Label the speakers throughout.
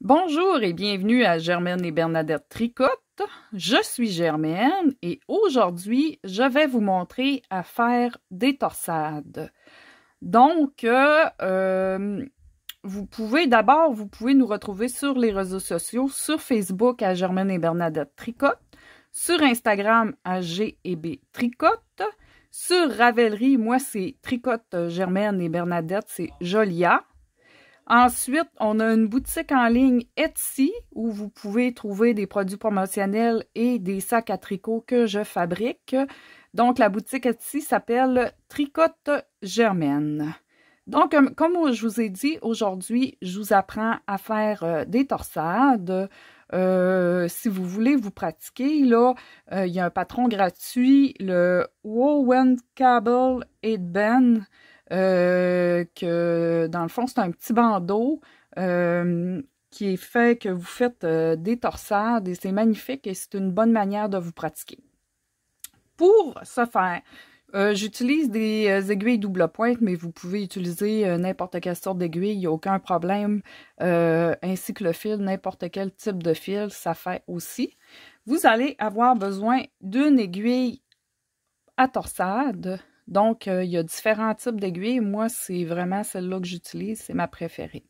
Speaker 1: Bonjour et bienvenue à Germaine et Bernadette Tricotent. Je suis Germaine et aujourd'hui, je vais vous montrer à faire des torsades. Donc, vous pouvez nous retrouver sur les réseaux sociaux, sur Facebook à Germaine et Bernadette Tricotent, sur Instagram à G&B Tricotent, sur Ravelry, moi c'est Tricote Germaine et Bernadette, c'est Jolia. Ensuite, on a une boutique en ligne Etsy où vous pouvez trouver des produits promotionnels et des sacs à tricot que je fabrique. Donc, la boutique Etsy s'appelle Tricote Germaine. Donc, comme je vous ai dit, aujourd'hui, je vous apprends à faire des torsades. Si vous voulez vous pratiquer, là, il y a un patron gratuit, le Woven Cable 8-Band. Que dans le fond, c'est un petit bandeau qui est fait que vous faites des torsades et c'est magnifique et c'est une bonne manière de vous pratiquer. Pour ce faire, j'utilise des aiguilles double pointe, mais vous pouvez utiliser n'importe quelle sorte d'aiguille, il n'y a aucun problème, ainsi que le fil, n'importe quel type de fil, ça fait aussi. Vous allez avoir besoin d'une aiguille à torsade. Donc, il y a différents types d'aiguilles. Moi, c'est vraiment celle-là que j'utilise. C'est ma préférée.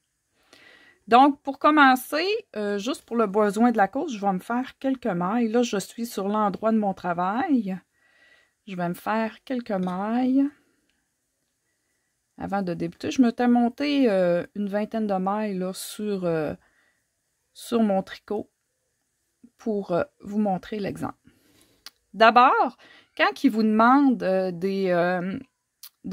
Speaker 1: Donc, pour commencer, juste pour le besoin de la cause, je vais me faire quelques mailles. Là, je suis sur l'endroit de mon travail. Je vais me faire quelques mailles. Avant de débuter, je m'étais monté une vingtaine de mailles là, sur mon tricot pour vous montrer l'exemple. D'abord, quand il vous demande de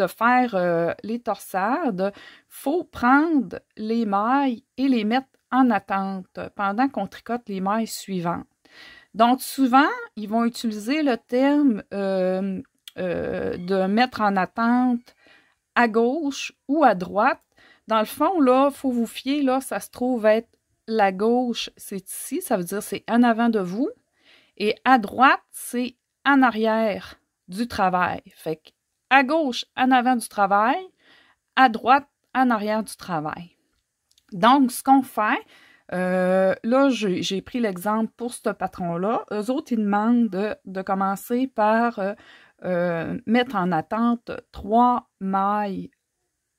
Speaker 1: faire les torsades, il faut prendre les mailles et les mettre en attente pendant qu'on tricote les mailles suivantes. Donc, souvent, ils vont utiliser le terme de mettre en attente à gauche ou à droite. Dans le fond, là, il faut vous fier, là, ça se trouve être la gauche, c'est ici, ça veut dire c'est en avant de vous. Et à droite, c'est en arrière du travail. Fait que à gauche, en avant du travail, à droite, en arrière du travail. Donc, ce qu'on fait, là, j'ai pris l'exemple pour ce patron-là. Eux autres, ils demandent de commencer par mettre en attente 3 mailles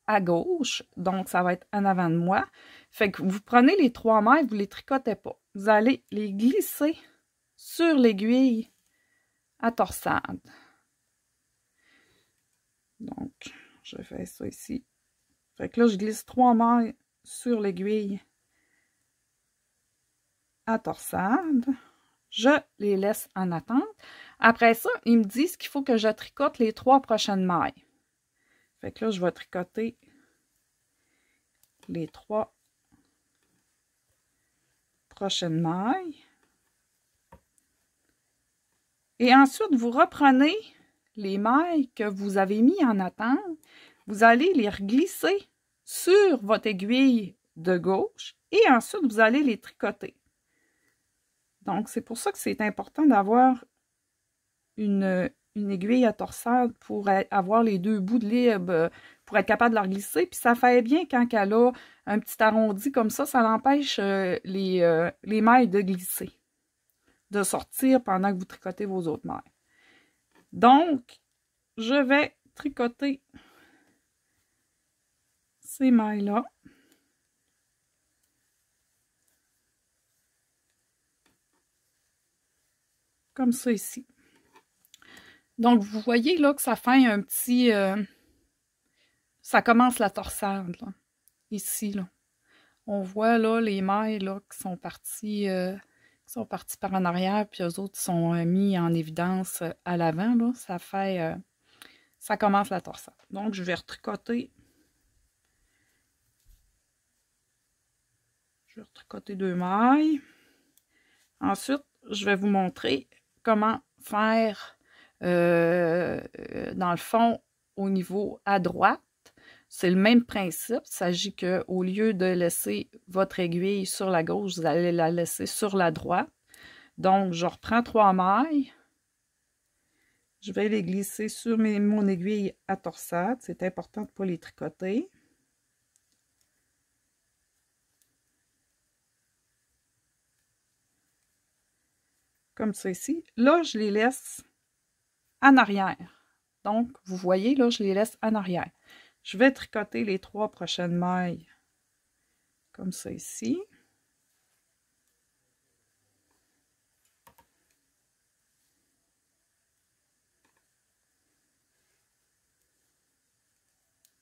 Speaker 1: à gauche. Donc, ça va être en avant de moi. Fait que vous prenez les 3 mailles, vous ne les tricotez pas. Vous allez les glisser sur l'aiguille à torsade. Donc, je fais ça ici. Fait que là, je glisse 3 mailles sur l'aiguille à torsade. Je les laisse en attente. Après ça, ils me disent qu'il faut que je tricote les 3 prochaines mailles. Fait que là, je vais tricoter les 3 prochaines mailles. Et ensuite, vous reprenez les mailles que vous avez mis en attente. Vous allez les reglisser sur votre aiguille de gauche et ensuite, vous allez les tricoter. Donc, c'est pour ça que c'est important d'avoir une aiguille à torsade pour avoir les 2 bouts de libre, pour être capable de la reglisser. Puis ça fait bien quand elle a un petit arrondi comme ça l'empêche les mailles de glisser, de sortir pendant que vous tricotez vos autres mailles. Donc, je vais tricoter ces mailles-là. Comme ça ici. Donc, vous voyez là que ça fait un petit... ça commence la torsade, là. Ici, là. On voit là les mailles là, qui sont parties par en arrière, puis eux autres sont mis en évidence à l'avant. Là. Ça fait... ça commence la torsade. Donc, je vais retricoter. Je vais retricoter 2 mailles. Ensuite, je vais vous montrer comment faire, dans le fond, au niveau à droite. C'est le même principe. Il s'agit qu'au lieu de laisser votre aiguille sur la gauche, vous allez la laisser sur la droite. Donc, je reprends 3 mailles. Je vais les glisser sur mon aiguille à torsade. C'est important de ne pas les tricoter. comme ça ici. Là, je les laisse en arrière. Donc, vous voyez, là, je les laisse en arrière. Je vais tricoter les 3 prochaines mailles comme ça ici.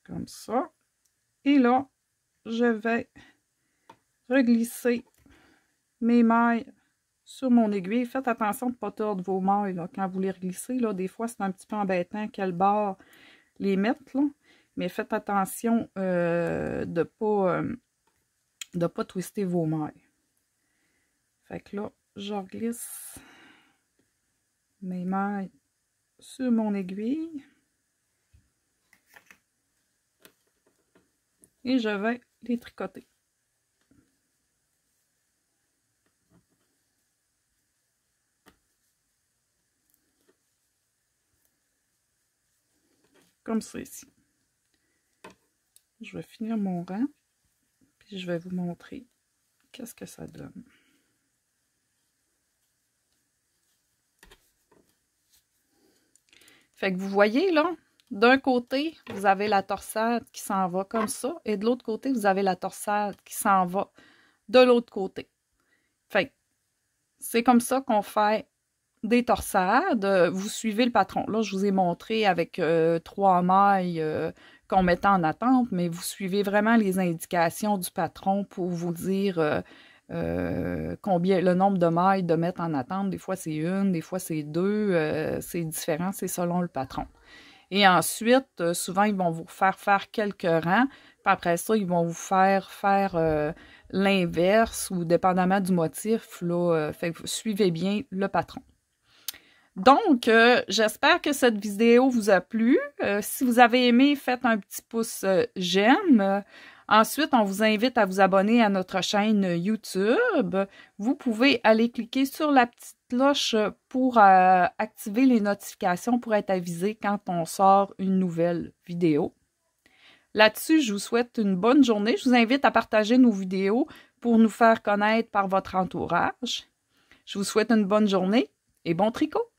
Speaker 1: Comme ça. Et là, je vais reglisser mes mailles sur mon aiguille. Faites attention de ne pas tordre vos mailles là, quand vous les reglissez. Là, des fois, c'est un petit peu embêtant quel bord les mettre. Là. Mais faites attention de ne pas twister vos mailles. Fait que là, je reglisse mes mailles sur mon aiguille. Et je vais les tricoter. Comme ça ici. Je vais finir mon rang, puis je vais vous montrer qu'est-ce que ça donne. Fait que vous voyez là, d'un côté, vous avez la torsade qui s'en va comme ça, et de l'autre côté, vous avez la torsade qui s'en va de l'autre côté. Fait que c'est comme ça qu'on fait des torsades. Vous suivez le patron. Là, je vous ai montré avec 3 mailles qu'on mettait en attente, mais vous suivez vraiment les indications du patron pour vous dire combien, le nombre de mailles de mettre en attente. Des fois, c'est 1, des fois, c'est 2. C'est différent, c'est selon le patron. Et ensuite, souvent, ils vont vous faire quelques rangs. Puis après ça, ils vont vous faire l'inverse ou dépendamment du motif. Là, fait que vous suivez bien le patron. Donc, j'espère que cette vidéo vous a plu. Si vous avez aimé, faites un petit pouce j'aime. Ensuite, on vous invite à vous abonner à notre chaîne YouTube. Vous pouvez aller cliquer sur la petite cloche pour activer les notifications pour être avisé quand on sort une nouvelle vidéo. Là-dessus, je vous souhaite une bonne journée. Je vous invite à partager nos vidéos pour nous faire connaître par votre entourage. Je vous souhaite une bonne journée et bon tricot!